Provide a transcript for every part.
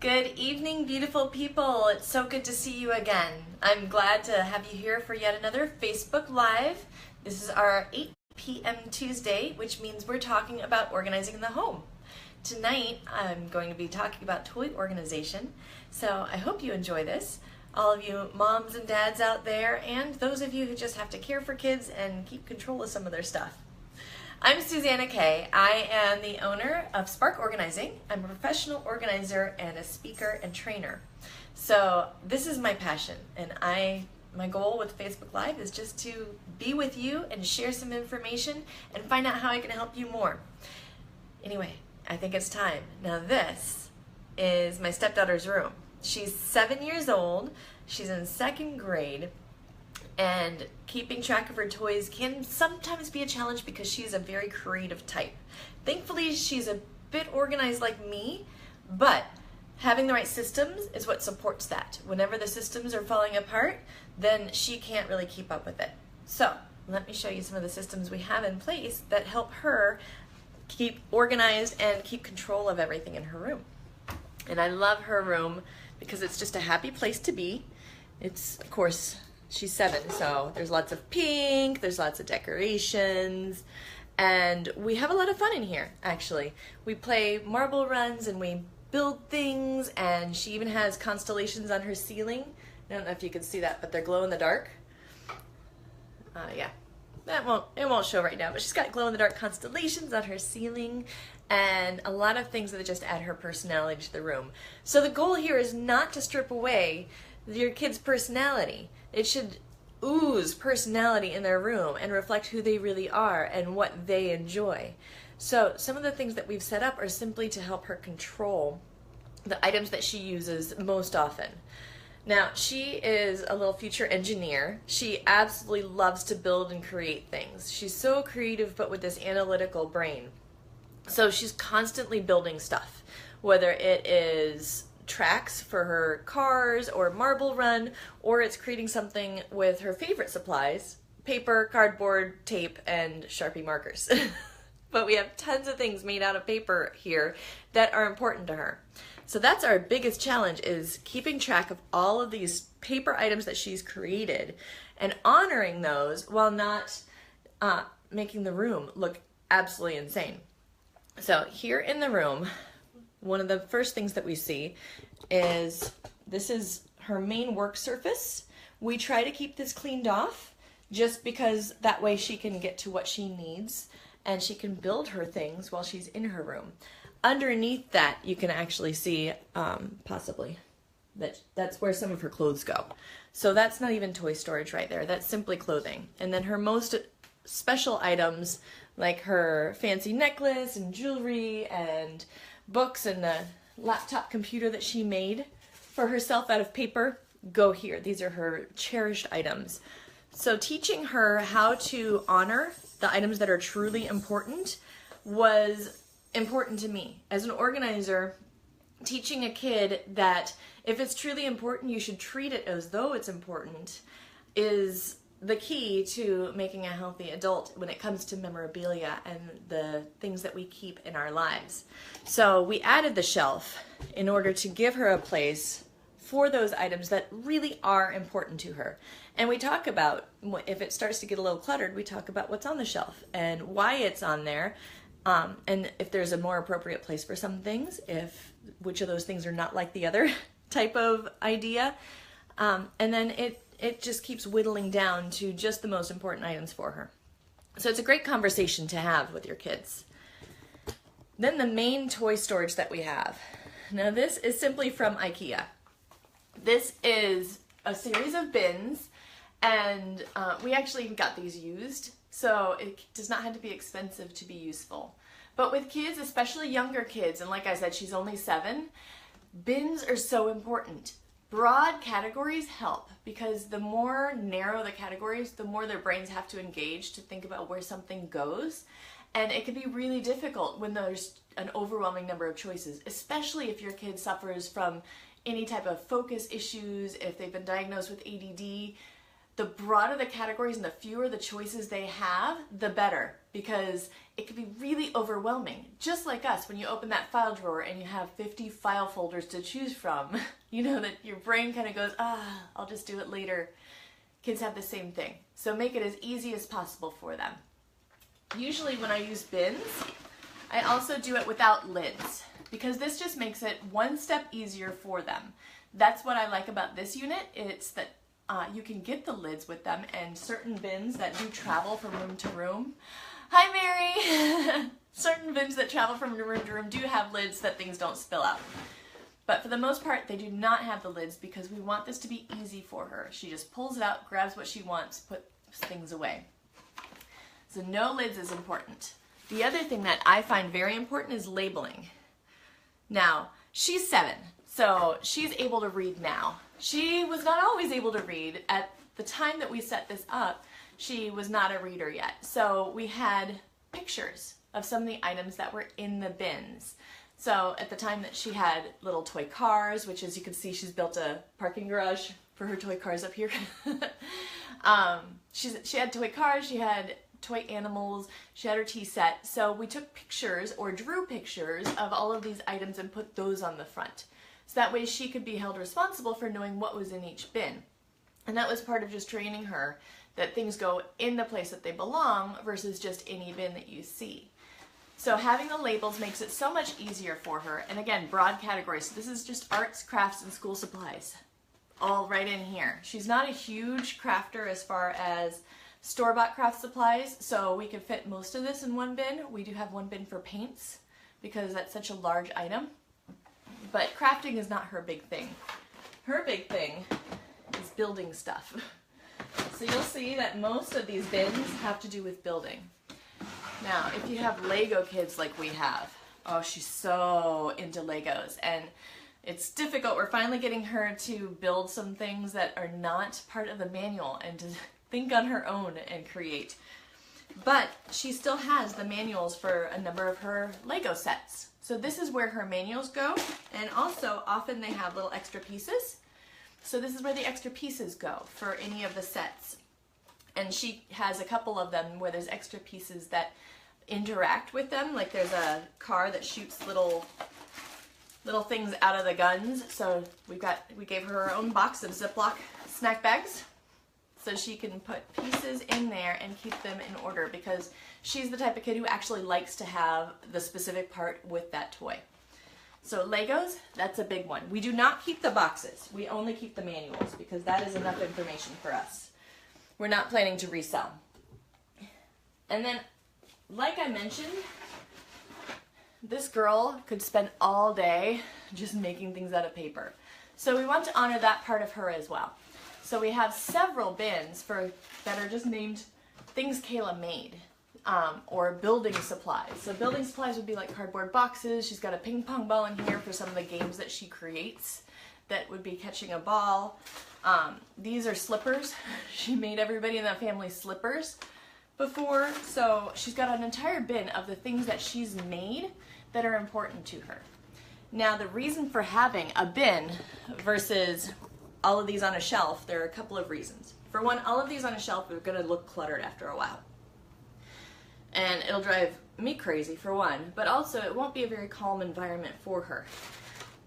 Good evening, beautiful people. It's so good to see you again. I'm glad to have you here for yet another Facebook Live. This is our 8 p.m. Tuesday, which means we're talking about organizing in the home. Tonight, I'm going to be talking about toy organization, so I hope you enjoy this. All of you moms and dads out there, and those of you who just have to care for kids and keep control of some of their stuff. I'm Suzanna Kaye. I am the owner of Spark Organizing. I'm a professional organizer and a speaker and trainer. So this is my passion, and my goal with Facebook Live is just to be with you and share some information and find out how I can help you more. Anyway, I think it's time. Now this is my stepdaughter's room. She's 7 years old. She's in second grade. And keeping track of her toys can sometimes be a challenge because she's a very creative type. Thankfully, she's a bit organized like me, but having the right systems is what supports that. Whenever the systems are falling apart, then she can't really keep up with it. So let me show you some of the systems we have in place that help her keep organized and keep control of everything in her room. And I love her room because it's just a happy place to be. It's, of course, she's 7, so there's lots of pink, there's lots of decorations, and we have a lot of fun in here, actually. We play marble runs and we build things, and she even has constellations on her ceiling. I don't know if you can see that, but they're glow in the dark. Yeah, it won't show right now, but she's got glow in the dark constellations on her ceiling and a lot of things that just add her personality to the room. So the goal here is not to strip away your kid's personality. It should ooze personality in their room and reflect who they really are and what they enjoy. So some of the things that we've set up are simply to help her control the items that she uses most often. Now, she is a little future engineer. She absolutely loves to build and create things. She's so creative, but with this analytical brain. So she's constantly building stuff, whether it is tracks for her cars or marble run, or it's creating something with her favorite supplies, paper, cardboard, tape, and Sharpie markers. But we have tons of things made out of paper here that are important to her. So that's our biggest challenge, is keeping track of all of these paper items that she's created and honoring those while not making the room look absolutely insane. So here in the room, one of the first things that we see is this is her main work surface. We try to keep this cleaned off just because that way she can get to what she needs and she can build her things while she's in her room. Underneath that, you can actually see possibly that's where some of her clothes go. So that's not even toy storage right there. That's simply clothing. And then her most special items, like her fancy necklace and jewelry and books and the laptop computer that she made for herself out of paper, go here. These are her cherished items. So teaching her how to honor the items that are truly important was important to me. As an organizer, teaching a kid that if it's truly important, you should treat it as though it's important is the key to making a healthy adult when it comes to memorabilia and the things that we keep in our lives. So we added the shelf in order to give her a place for those items that really are important to her. And we talk about, if it starts to get a little cluttered, we talk about what's on the shelf and why it's on there, and if there's a more appropriate place for some things, which of those things are not like the other type of idea. And then it just keeps whittling down to just the most important items for her. So it's a great conversation to have with your kids. Then the main toy storage that we have. Now this is simply from IKEA. This is a series of bins, and we actually got these used, so it does not have to be expensive to be useful. But with kids, especially younger kids, and like I said, she's only 7, bins are so important. Broad categories help because the more narrow the categories, the more their brains have to engage to think about where something goes. And it can be really difficult when there's an overwhelming number of choices, especially if your kid suffers from any type of focus issues, if they've been diagnosed with ADD. the broader the categories and the fewer the choices they have, the better, because it can be really overwhelming. Just like us, when you open that file drawer and you have 50 file folders to choose from, you know that your brain kind of goes, I'll just do it later. Kids have the same thing. So make it as easy as possible for them. Usually when I use bins, I also do it without lids, because this just makes it one step easier for them. That's what I like about this unit. It's that you can get the lids with them, and certain bins that do travel from room to room. Hi, Mary! Certain bins that travel from room to room do have lids that things don't spill out. But for the most part, they do not have the lids because we want this to be easy for her. She just pulls it out, grabs what she wants, puts things away. So no lids is important. The other thing that I find very important is labeling. Now, she's 7, so she's able to read now. She was not always able to read. At the time that we set this up, she was not a reader yet. So we had pictures of some of the items that were in the bins. So at the time that she had little toy cars, which as you can see, she's built a parking garage for her toy cars up here. She had toy cars, she had toy animals, she had her tea set. So we took pictures or drew pictures of all of these items and put those on the front. So that way she could be held responsible for knowing what was in each bin. And that was part of just training her that things go in the place that they belong versus just any bin that you see. So having the labels makes it so much easier for her. And again, broad categories. So this is just arts, crafts, and school supplies. All right in here. She's not a huge crafter as far as store-bought craft supplies, so we could fit most of this in one bin. We do have one bin for paints because that's such a large item. But crafting is not her big thing. Her big thing is building stuff. So you'll see that most of these bins have to do with building. Now, if you have Lego kids like we have, oh, she's so into Legos, and it's difficult. We're finally getting her to build some things that are not part of the manual and to think on her own and create. But she still has the manuals for a number of her Lego sets. So this is where her manuals go, and also often they have little extra pieces. So this is where the extra pieces go for any of the sets. And she has a couple of them where there's extra pieces that interact with them. Like there's a car that shoots little things out of the guns. So we gave her her own box of Ziploc snack bags, so she can put pieces in there and keep them in order, because she's the type of kid who actually likes to have the specific part with that toy. So Legos, that's a big one. We do not keep the boxes. We only keep the manuals because that is enough information for us. We're not planning to resell. And then, like I mentioned, this girl could spend all day just making things out of paper. So we want to honor that part of her as well. So we have several bins that are just named things Kayla made, or building supplies. So building supplies would be like cardboard boxes. She's got a ping pong ball in here for some of the games that she creates. That would be catching a ball. These are slippers. She made everybody in that family slippers before. So she's got an entire bin of the things that she's made that are important to her. Now the reason for having a bin versus all of these on a shelf, there are a couple of reasons. For one, all of these on a shelf are going to look cluttered after a while. And it'll drive me crazy for one, but also it won't be a very calm environment for her.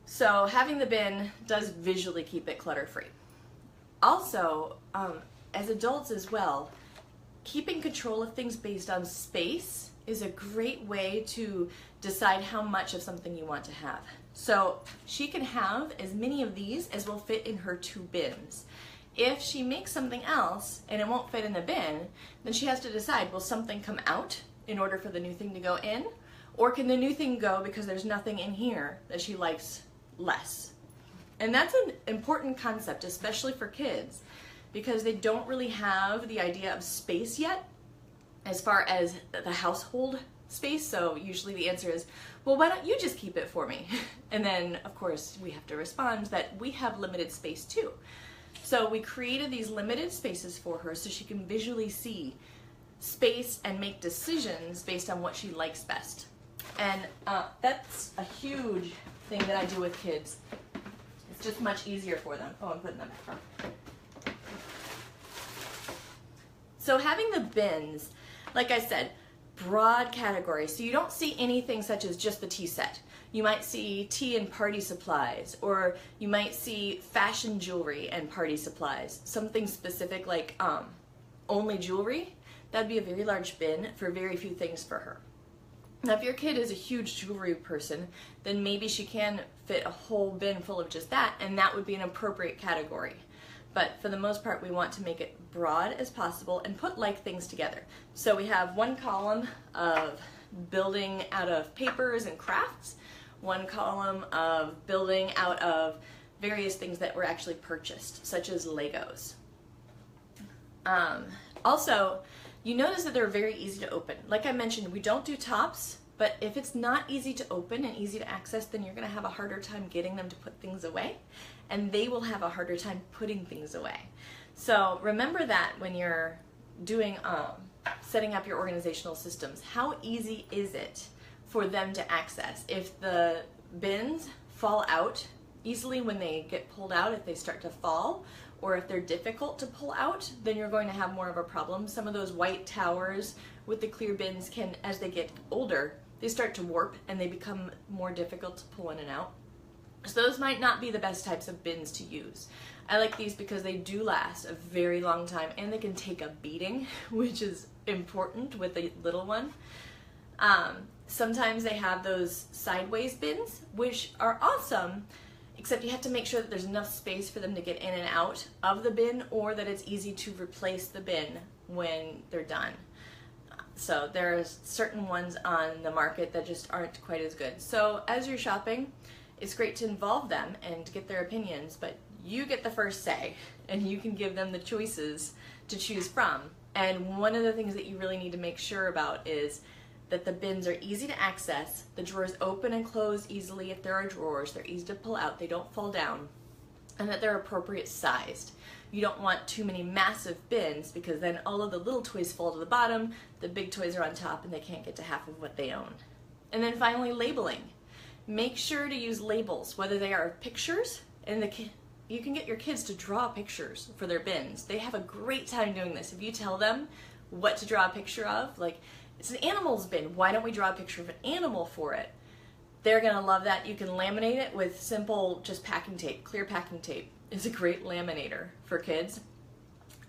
So having the bin does visually keep it clutter-free. Also, as adults as well, keeping control of things based on space is a great way to decide how much of something you want to have. So she can have as many of these as will fit in her 2 bins. If she makes something else and it won't fit in the bin, then she has to decide, will something come out in order for the new thing to go in? Or can the new thing go because there's nothing in here that she likes less? And that's an important concept, especially for kids, because they don't really have the idea of space yet as far as the household space. So usually the answer is, well, why don't you just keep it for me? And then of course we have to respond that we have limited space too. So we created these limited spaces for her so she can visually see space and make decisions based on what she likes best. And that's a huge thing that I do with kids. It's just much easier for them. Oh, I'm putting them back on. So having the bins, like I said, broad categories. So you don't see anything such as just the tea set. You might see tea and party supplies, or you might see fashion jewelry and party supplies. Something specific like only jewelry, that'd be a very large bin for very few things for her. Now if your kid is a huge jewelry person, then maybe she can fit a whole bin full of just that, and that would be an appropriate category. But for the most part, we want to make it broad as possible and put like things together. So we have one column of building out of papers and crafts, one column of building out of various things that were actually purchased, such as Legos. Also, you notice that they're very easy to open. Like I mentioned, we don't do tops, but if it's not easy to open and easy to access, then you're going to have a harder time getting them to put things away, and they will have a harder time putting things away. So remember that when you're doing setting up your organizational systems. How easy is it for them to access? If the bins fall out easily when they get pulled out, if they start to fall, or if they're difficult to pull out, then you're going to have more of a problem. Some of those white towers with the clear bins can, as they get older, they start to warp and they become more difficult to pull in and out. So those might not be the best types of bins to use. I like these because they do last a very long time and they can take a beating, which is important with a little one. Sometimes they have those sideways bins, which are awesome, except you have to make sure that there's enough space for them to get in and out of the bin, or that it's easy to replace the bin when they're done. So there's certain ones on the market that just aren't quite as good. So as you're shopping, it's great to involve them and get their opinions, but you get the first say, and you can give them the choices to choose from. And one of the things that you really need to make sure about is that the bins are easy to access, the drawers open and close easily if there are drawers, they're easy to pull out, they don't fall down, and that they're appropriate sized. You don't want too many massive bins, because then all of the little toys fall to the bottom, the big toys are on top, and they can't get to half of what they own. And then finally, labeling. Make sure to use labels, whether they are pictures, and you can get your kids to draw pictures for their bins. They have a great time doing this. If you tell them what to draw a picture of, like, it's an animals bin, why don't we draw a picture of an animal for it? They're gonna love that. You can laminate it with simple just packing tape. Clear packing tape is a great laminator for kids.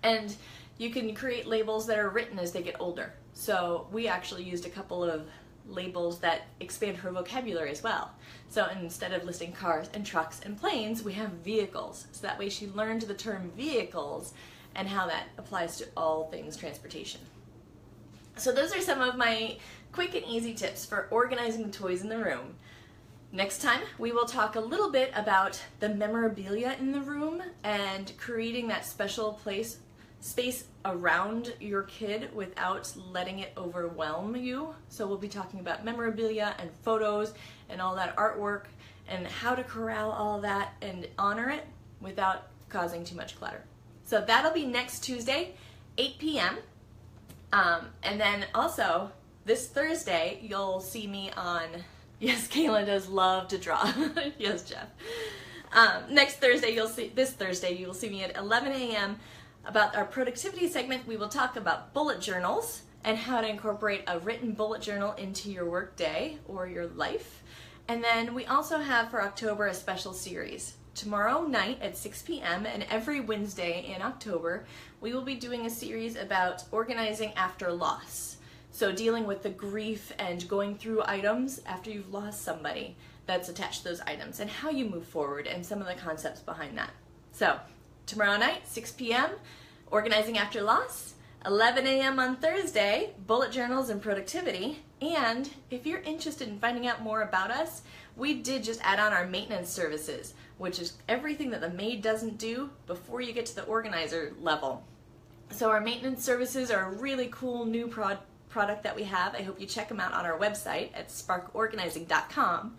And you can create labels that are written as they get older. So we actually used a couple of labels that expand her vocabulary as well. So instead of listing cars and trucks and planes, we have vehicles. So that way she learned the term vehicles and how that applies to all things transportation. So those are some of my quick and easy tips for organizing the toys in the room. Next time, we will talk a little bit about the memorabilia in the room and creating that special space around your kid without letting it overwhelm you. So we'll be talking about memorabilia and photos and all that artwork and how to corral all that and honor it without causing too much clutter. So that'll be next Tuesday, 8 p.m. And then also this Thursday, you'll see me on, yes, Kayla does love to draw. Yes, Jeff. This Thursday, you will see me at 11 a.m. about our productivity segment. We will talk about bullet journals and how to incorporate a written bullet journal into your work day or your life. And then we also have for October a special series. Tomorrow night at 6 p.m. and every Wednesday in October, we will be doing a series about organizing after loss. So dealing with the grief and going through items after you've lost somebody that's attached to those items and how you move forward and some of the concepts behind that. So tomorrow night, 6 p.m., organizing after loss, 11 a.m. on Thursday, bullet journals and productivity. And if you're interested in finding out more about us, we did just add on our maintenance services, which is everything that the maid doesn't do before you get to the organizer level. So our maintenance services are a really cool new product that we have. I hope you check them out on our website at sparkorganizing.com.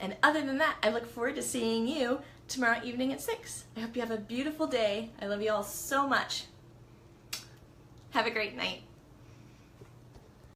And other than that, I look forward to seeing you tomorrow evening at 6. I hope you have a beautiful day. I love you all so much. Have a great night.